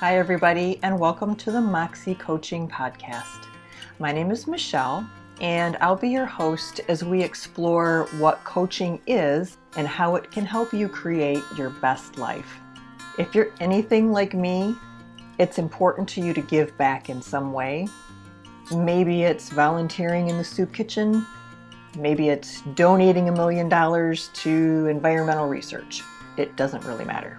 Hi, everybody, and welcome to the Moxxie Coaching Podcast. My name is Michele, and I'll be your host as we explore what coaching is and how it can help you create your best life. If you're anything like me, it's important to you to give back in some way. Maybe it's volunteering in the soup kitchen. Maybe it's donating $1 million to environmental research. It doesn't really matter.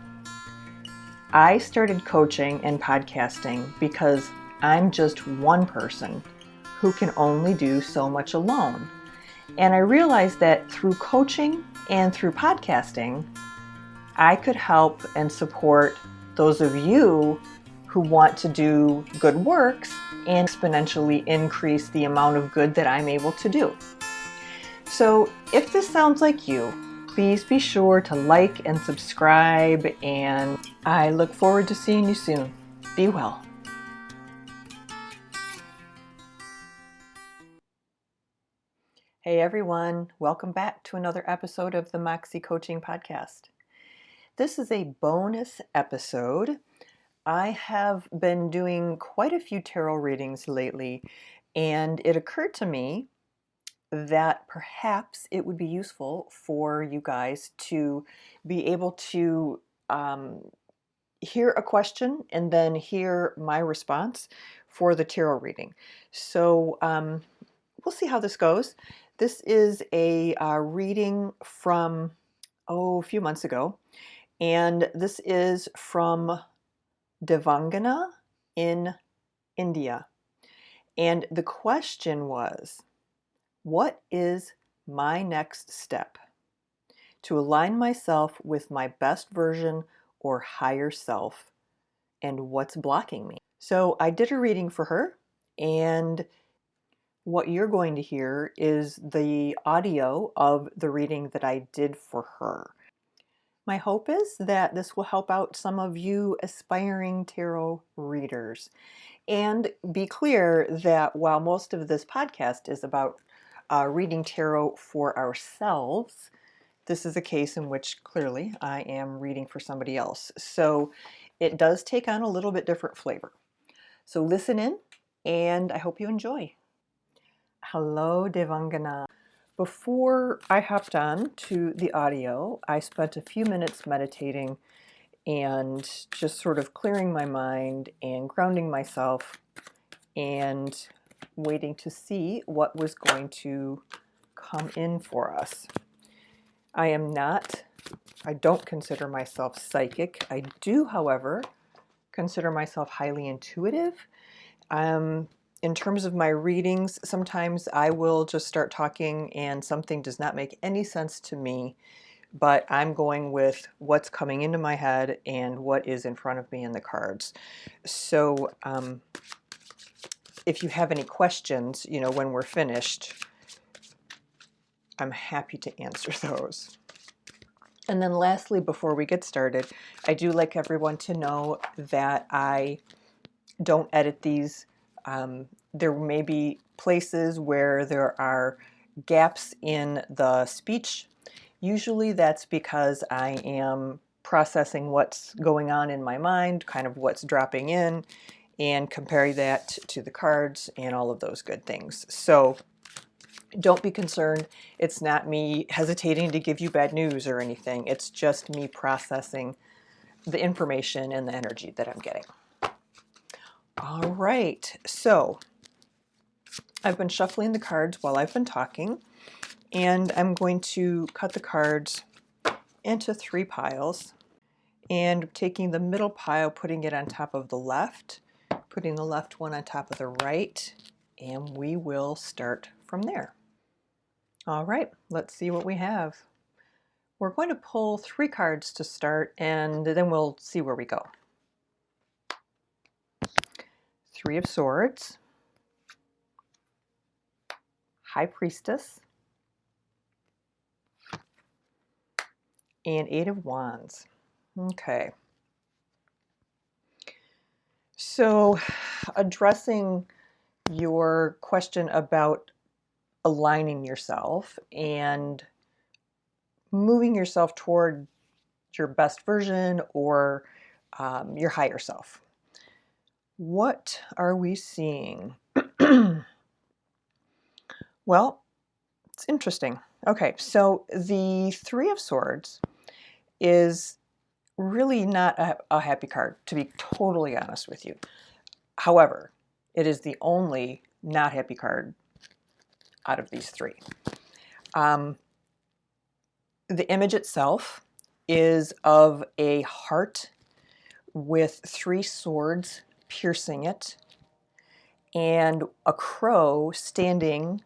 I started coaching and podcasting because I'm just one person who can only do so much alone. And I realized that through coaching and through podcasting, I could help and support those of you who want to do good works and exponentially increase the amount of good that I'm able to do. So if this sounds like you, please be sure to like and subscribe, and I look forward to seeing you soon. Be well. Hey everyone, welcome back to another episode of the Moxxie Coaching Podcast. This is a bonus episode. I have been doing quite a few tarot readings lately, and it occurred to me that perhaps it would be useful for you guys to be able to hear a question and then hear my response for the tarot reading. So we'll see how this goes. This is a reading from, a few months ago, and this is from Devangana in India. And the question was, what is my next step to align myself with my best version or higher self, and what's blocking me? So I did a reading for her, and what you're going to hear is the audio of the reading that I did for her. My hope is that this will help out some of you aspiring tarot readers. And be clear that while most of this podcast is about reading tarot for ourselves, this is a case in which clearly I am reading for somebody else. So it does take on a little bit different flavor. So listen in, and I hope you enjoy. Hello, Devangana. Before I hopped on to the audio, I spent a few minutes meditating and just sort of clearing my mind and grounding myself and waiting to see what was going to come in for us. I don't consider myself psychic. I do, however, consider myself highly intuitive. In terms of my readings, sometimes I will just start talking and something does not make any sense to me, but I'm going with what's coming into my head and what is in front of me in the cards. So if you have any questions, when we're finished, I'm happy to answer those. And then lastly, before we get started, I do like everyone to know that I don't edit these. There may be places where there are gaps in the speech. Usually that's because I am processing what's going on in my mind, kind of what's dropping in, and comparing that to the cards and all of those good things. So don't be concerned. It's not me hesitating to give you bad news or anything. It's just me processing the information and the energy that I'm getting. All right, so I've been shuffling the cards while I've been talking, and I'm going to cut the cards into 3 piles, and taking the middle pile, putting it on top of the left, putting the left one on top of the right, and we will start from there. All right, let's see what we have. We're going to pull 3 cards to start, and then we'll see where we go. 3 of Swords, High Priestess, and 8 of Wands. Okay. So addressing your question about aligning yourself and moving yourself toward your best version or your higher self. what are we seeing? Well, it's interesting. Okay, so the Three of Swords is really not a happy card, to be totally honest with you. However, it is the only not happy card out of these three. The image itself is of a heart with three swords piercing it and a crow standing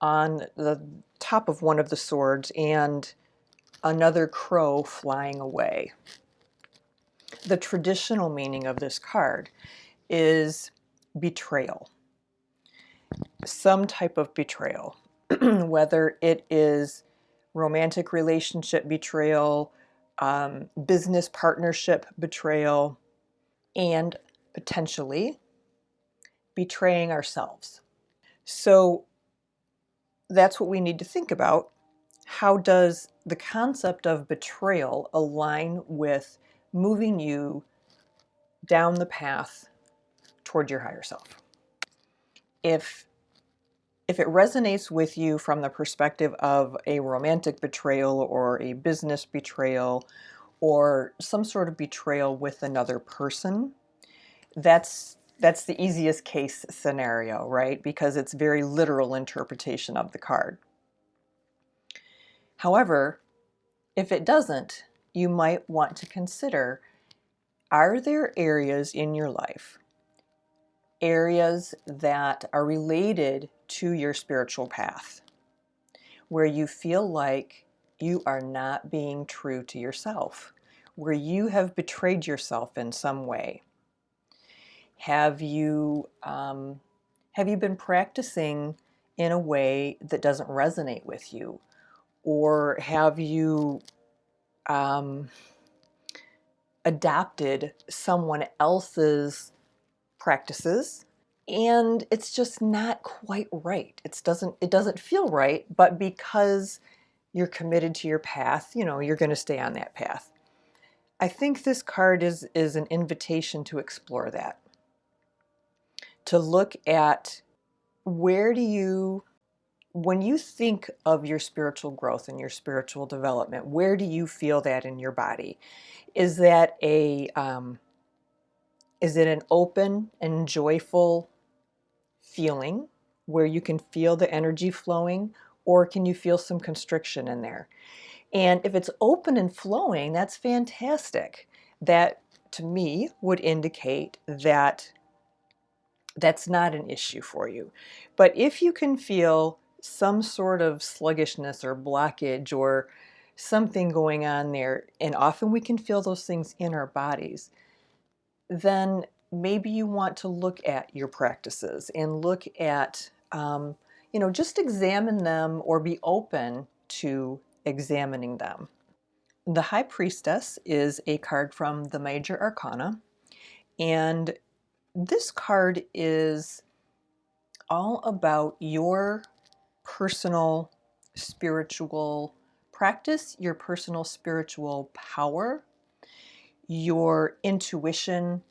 on the top of one of the swords and another crow flying away. The traditional meaning of this card is betrayal, some type of betrayal, whether it is romantic relationship betrayal, business partnership betrayal, and potentially betraying ourselves. So that's what we need to think about. How does the concept of betrayal align with moving you down the path toward your higher self? If it resonates with you from the perspective of a romantic betrayal or a business betrayal or some sort of betrayal with another person, that's the easiest case scenario, right? Because it's very literal interpretation of the card. However, if it doesn't, you might want to consider, are there areas in your life, areas that are related to your spiritual path, where you feel like you are not being true to yourself, where you have betrayed yourself in some way? Have you been practicing in a way that doesn't resonate with you? Or have you adopted someone else's practices and it's just not quite right? It doesn't feel right, but because you're committed to your path, you're going to stay on that path. I think this card is an invitation to explore that, to look at when you think of your spiritual growth and your spiritual development, where do you feel that in your body? Is that is it an open and joyful feeling where you can feel the energy flowing, or can you feel some constriction in there? And if it's open and flowing, that's fantastic. That, to me, would indicate that that's not an issue for you. But if you can feel some sort of sluggishness or blockage or something going on there, and often we can feel those things in our bodies, then maybe you want to look at your practices and look at, just examine them or be open to examining them. The High Priestess is a card from the Major Arcana, and this card is all about your personal spiritual practice, your personal spiritual power, your intuition,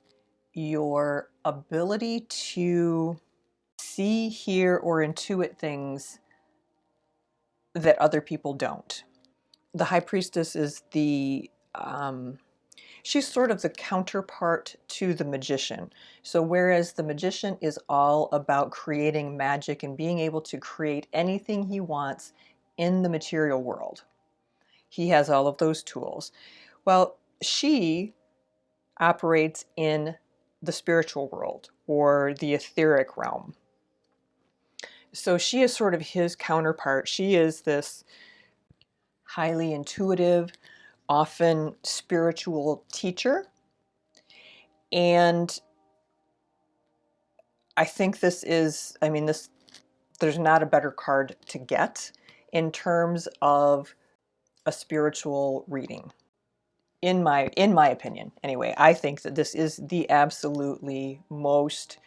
your ability to see, hear, or intuit things that other people don't. The High Priestess is she's sort of the counterpart to the magician. So whereas the magician is all about creating magic and being able to create anything he wants in the material world, he has all of those tools. Well, she operates in the spiritual world or the etheric realm. So she is sort of his counterpart. She is this highly intuitive, often spiritual teacher. And I think there's not a better card to get in terms of a spiritual reading. In my opinion, anyway, I think that this is the absolutely most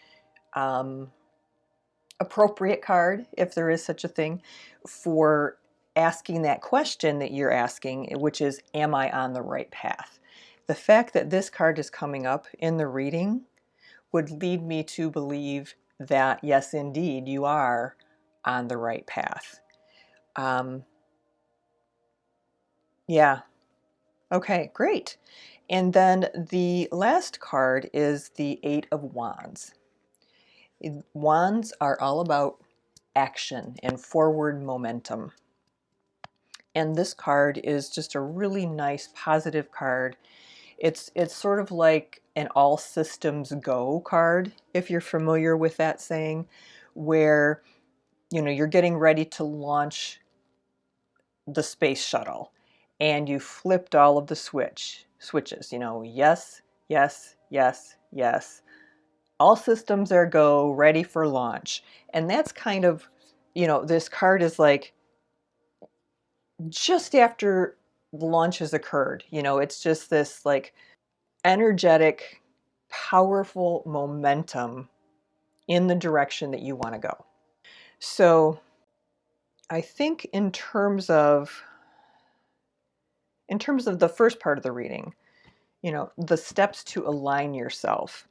appropriate card, if there is such a thing, for asking that question that you're asking, which is, am I on the right path? The fact that this card is coming up in the reading would lead me to believe that, yes, indeed, you are on the right path. Yeah. Okay, great. And then the last card is the Eight of Wands. Wands are all about action and forward momentum. And this card is just a really nice positive card. It's sort of like an all systems go card, if you're familiar with that saying, where you're getting ready to launch the space shuttle and you flipped all of the switches, yes, yes, yes, yes. All systems are go, ready for launch. And that's kind of, this card is like just after the launch has occurred. It's just this like energetic, powerful momentum in the direction that you want to go. So I think in terms of the first part of the reading, the steps to align yourself,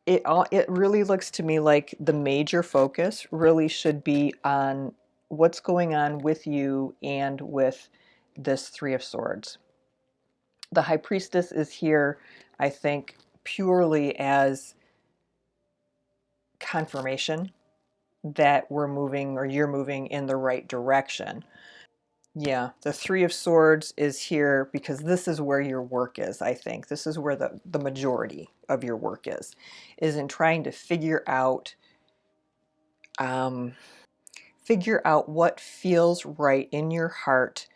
it really looks to me like the major focus really should be on what's going on with you and with this Three of Swords. The High Priestess is here, I think, purely as confirmation that we're moving, or you're moving, in the right direction. Yeah, the Three of Swords is here because this is where your work is, I think. This is where the majority of your work is in trying to figure out what feels right in your heart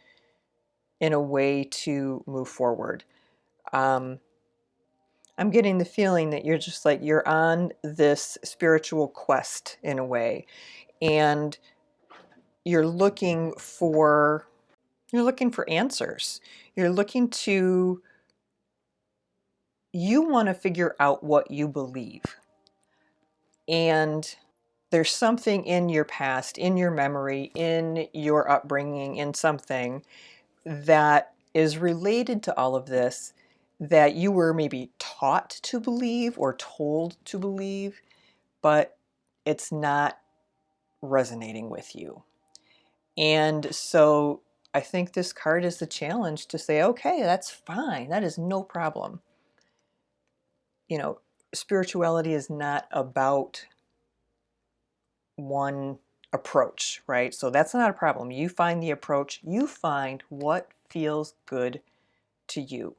in a way to move forward. I'm getting the feeling that you're just like, you're on this spiritual quest in a way, and you're looking for answers. You're looking to, you want to figure out what you believe. And there's something in your past, in your memory, in your upbringing, in something that is related to all of this that you were maybe taught to believe or told to believe, but it's not resonating with you. And so I think this card is the challenge to say, okay, that's fine. That is no problem. Spirituality is not about one approach, right? So that's not a problem. You find the approach, you find what feels good to you.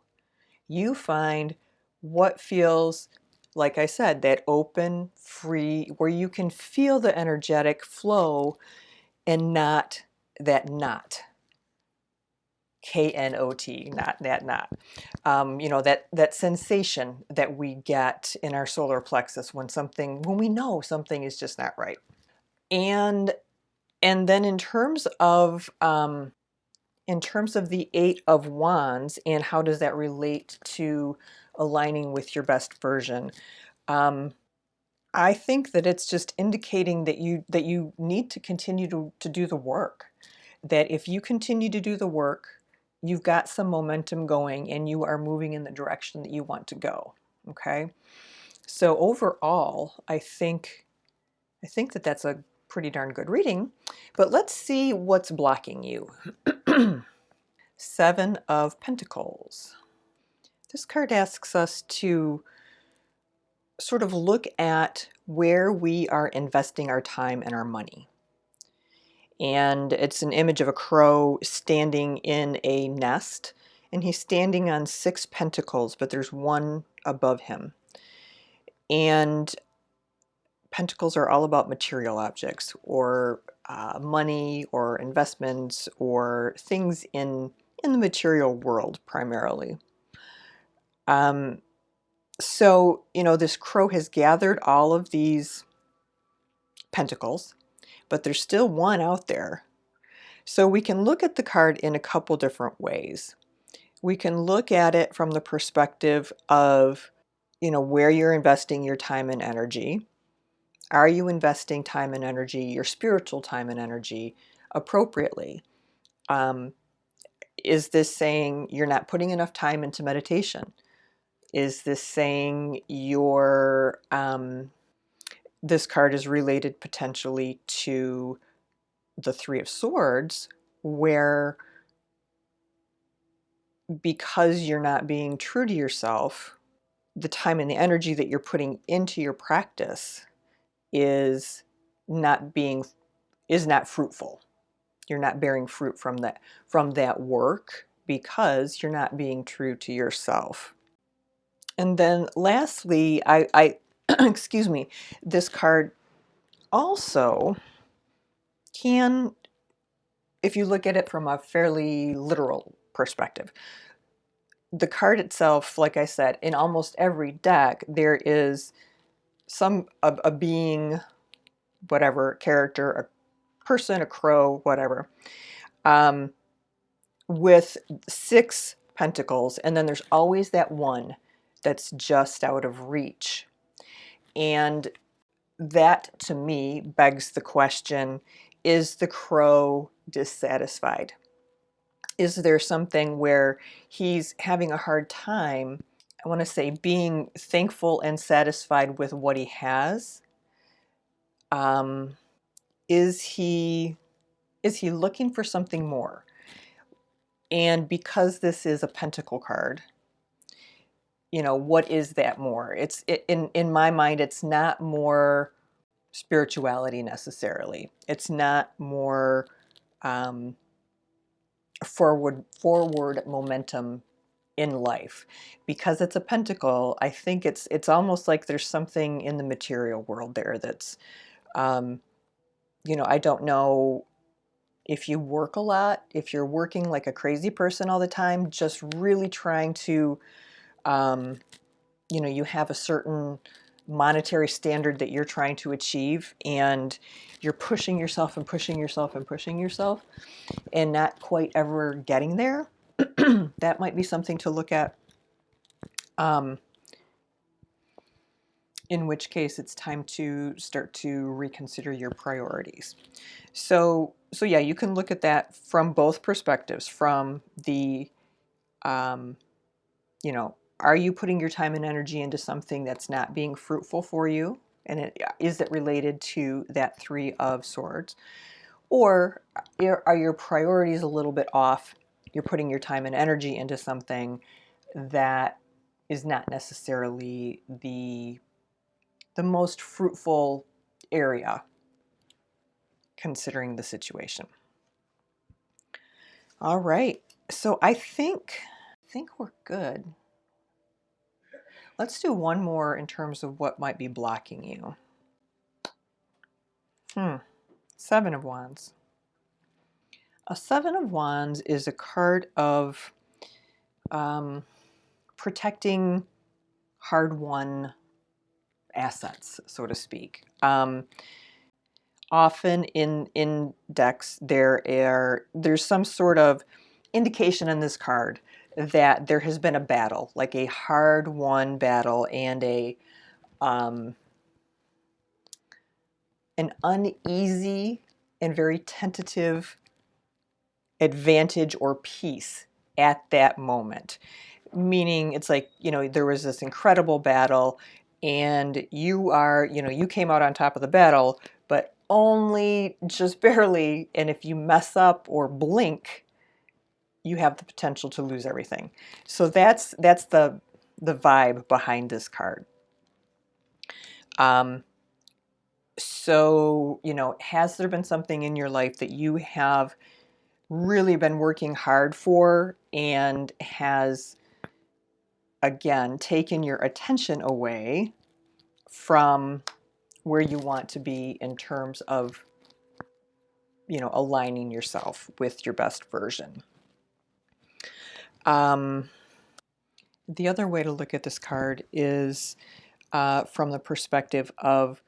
You find what feels, like I said, that open, free, where you can feel the energetic flow and not that knot. K-N-O-T, not that knot. That sensation that we get in our solar plexus when we know something is just not right. And then in terms of the Eight of Wands and how does that relate to aligning with your best version, I think that it's just indicating that you need to continue to do the work. That if you continue to do the work, you've got some momentum going and you are moving in the direction that you want to go. Okay? So overall, I think that that's a pretty darn good reading. But let's see what's blocking you. Seven of Pentacles. This card asks us to sort of look at where we are investing our time and our money. And it's an image of a crow standing in a nest, and he's standing on 6 pentacles, but there's one above him. And pentacles are all about material objects, or money, or investments, or things in the material world primarily. So, this crow has gathered all of these pentacles, but there's still one out there. So we can look at the card in a couple different ways. We can look at it from the perspective of, where you're investing your time and energy. Are you investing time and energy, your spiritual time and energy, appropriately? Is this saying you're not putting enough time into meditation? Is this saying your this card is related potentially to the Three of Swords, where because you're not being true to yourself, the time and the energy that you're putting into your practice is not fruitful. You're not bearing fruit from that work because you're not being true to yourself. And then lastly, I excuse me, this card also can, if you look at it from a fairly literal perspective, the card itself, like I said, in almost every deck, there is a being, whatever, character, a person, a crow, whatever, with 6 pentacles, and then there's always that one that's just out of reach. And that, to me, begs the question, is the crow dissatisfied? Is there something where he's having a hard time, I want to say, being thankful and satisfied with what he has? Is he looking for something more? And because this is a pentacle card, what is that more? In my mind, it's not more spirituality necessarily. It's not more forward momentum in life. Because it's a pentacle, I think it's almost like there's something in the material world there that's, I don't know if you work a lot, if you're working like a crazy person all the time, just really trying to, you have a certain monetary standard that you're trying to achieve, and you're pushing yourself and pushing yourself and pushing yourself and not quite ever getting there. That might be something to look at. In which case it's time to start to reconsider your priorities. So yeah, you can look at that from both perspectives, from the, are you putting your time and energy into something that's not being fruitful for you? And is it related to that Three of Swords? Or are your priorities a little bit off? You're putting your time and energy into something that is not necessarily the most fruitful area, considering the situation. All right, so I think we're good. Let's do one more in terms of what might be blocking you. 7 of Wands. A 7 of Wands is a card of protecting hard-won assets, so to speak. Often in decks there's some sort of indication in this card that there has been a battle, like a hard-won battle, and an uneasy and very tentative advantage or peace at that moment. Meaning it's like, there was this incredible battle and you came out on top of the battle, but only just barely. And if you mess up or blink, you have the potential to lose everything. So that's the vibe behind this card. So, has there been something in your life that you have really been working hard for and has, again, taken your attention away from where you want to be in terms of, aligning yourself with your best version? The other way to look at this card is from the perspective of,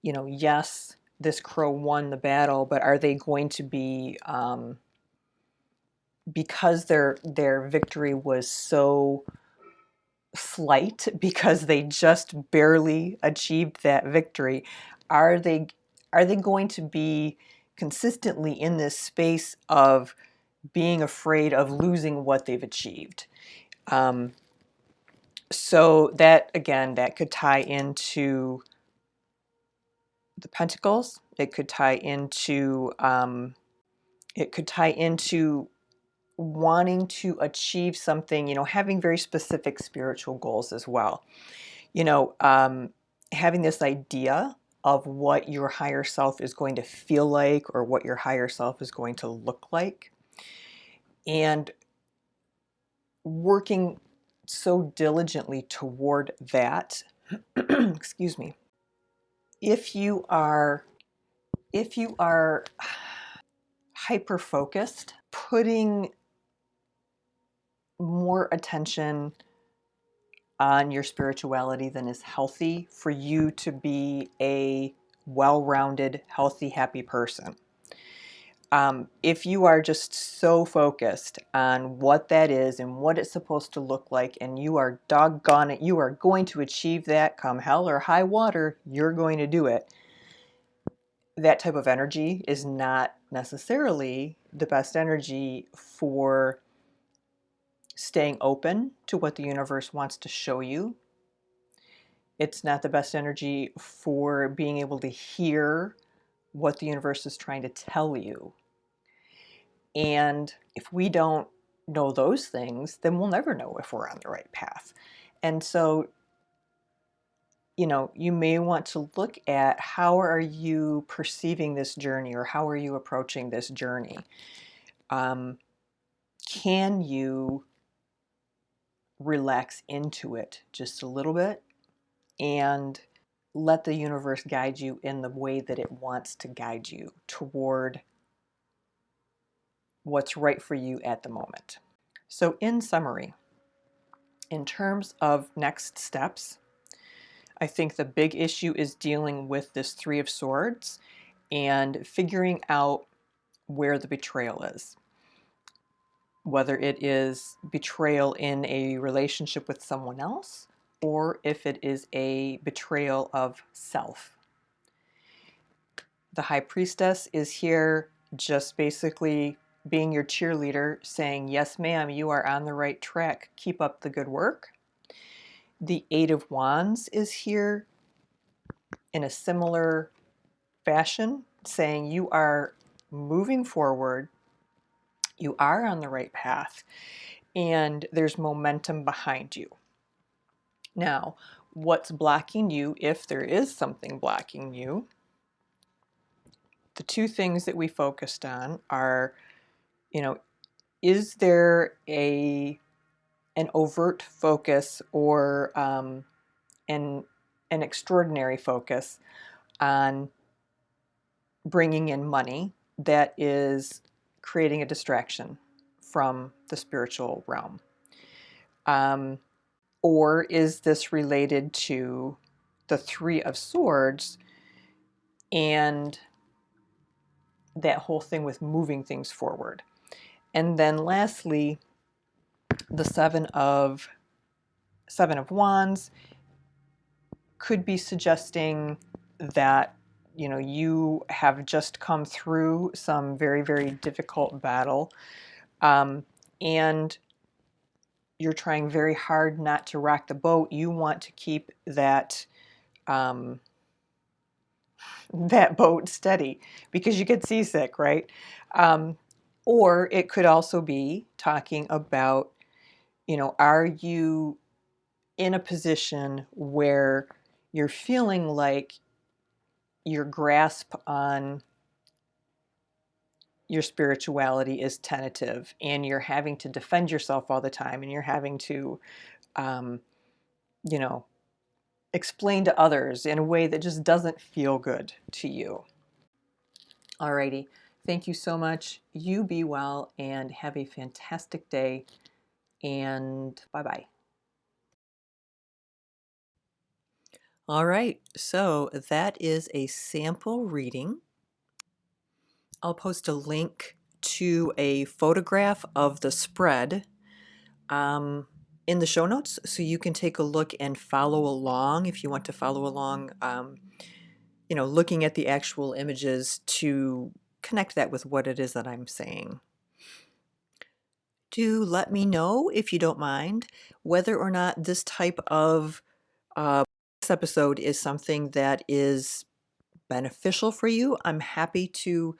yes, this crow won the battle, but are they going to be, because their victory was so slight, because they just barely achieved that victory, are they going to be consistently in this space of being afraid of losing what they've achieved? So that, again, that could tie into the pentacles. It could tie into wanting to achieve something, having very specific spiritual goals as well. Having this idea of what your higher self is going to feel like, or what your higher self is going to look like, and working so diligently toward that. Excuse me. If you are hyper focused, putting more attention on your spirituality than is healthy for you to be a well-rounded, healthy, happy person. If you are just so focused on what that is and what it's supposed to look like, and you are doggone it, you are going to achieve that come hell or high water, you're going to do it. That type of energy is not necessarily the best energy for staying open to what the universe wants to show you. It's not the best energy for being able to hear what the universe is trying to tell you. And if we don't know those things, then we'll never know if we're on the right path. And so, you may want to look at, how are you perceiving this journey, or how are you approaching this journey? Can you relax into it just a little bit and let the universe guide you in the way that it wants to guide you toward what's right for you at the moment? So, in summary, in terms of next steps, I think the big issue is dealing with this Three of Swords and figuring out where the betrayal is. Whether it is betrayal in a relationship with someone else, or if it is a betrayal of self. The High Priestess is here just basically being your cheerleader, saying, yes, ma'am, you are on the right track. Keep up the good work. The Eight of Wands is here in a similar fashion, saying you are moving forward, you are on the right path, and there's momentum behind you. Now, what's blocking you, if there is something blocking you? The two things that we focused on are, is there an overt focus, or an extraordinary focus on bringing in money that is creating a distraction from the spiritual realm? Or is this related to the Three of Swords and that whole thing with moving things forward? And then lastly, the Seven of Wands could be suggesting that you have just come through some very, very difficult battle, and you're trying very hard not to rock the boat. You want to keep that that boat steady because you get seasick, right? Or it could also be talking about, are you in a position where you're feeling like your grasp on your spirituality is tentative, and you're having to defend yourself all the time, and you're having to, you know, explain to others in a way that just doesn't feel good to you. Alrighty. Thank you so much. You be well and have a fantastic day. And bye-bye. All right. So that is a sample reading. I'll post a link to a photograph of the spread in the show notes, so you can take a look and follow along if you want to follow along, looking at the actual images to connect that with what it is that I'm saying. Do let me know, if you don't mind, whether or not this type of this episode is something that is beneficial for you. I'm happy to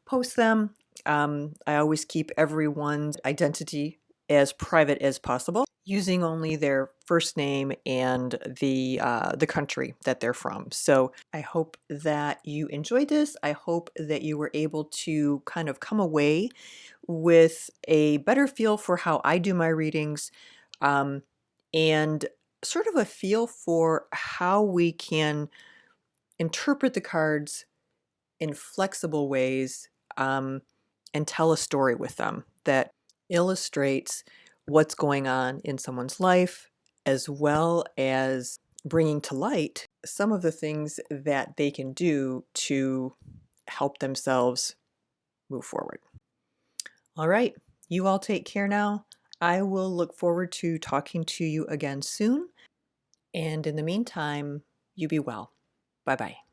post them. I always keep everyone's identity as private as possible, using only their first name and the country that they're from. So I hope that you enjoyed this. I hope that you were able to kind of come away with a better feel for how I do my readings, um, and sort of a feel for how we can interpret the cards in flexible ways, and tell a story with them that illustrates what's going on in someone's life, as well as bringing to light some of the things that they can do to help themselves move forward. All right, you all take care now. I will look forward to talking to you again soon. And in the meantime, you be well. Bye bye.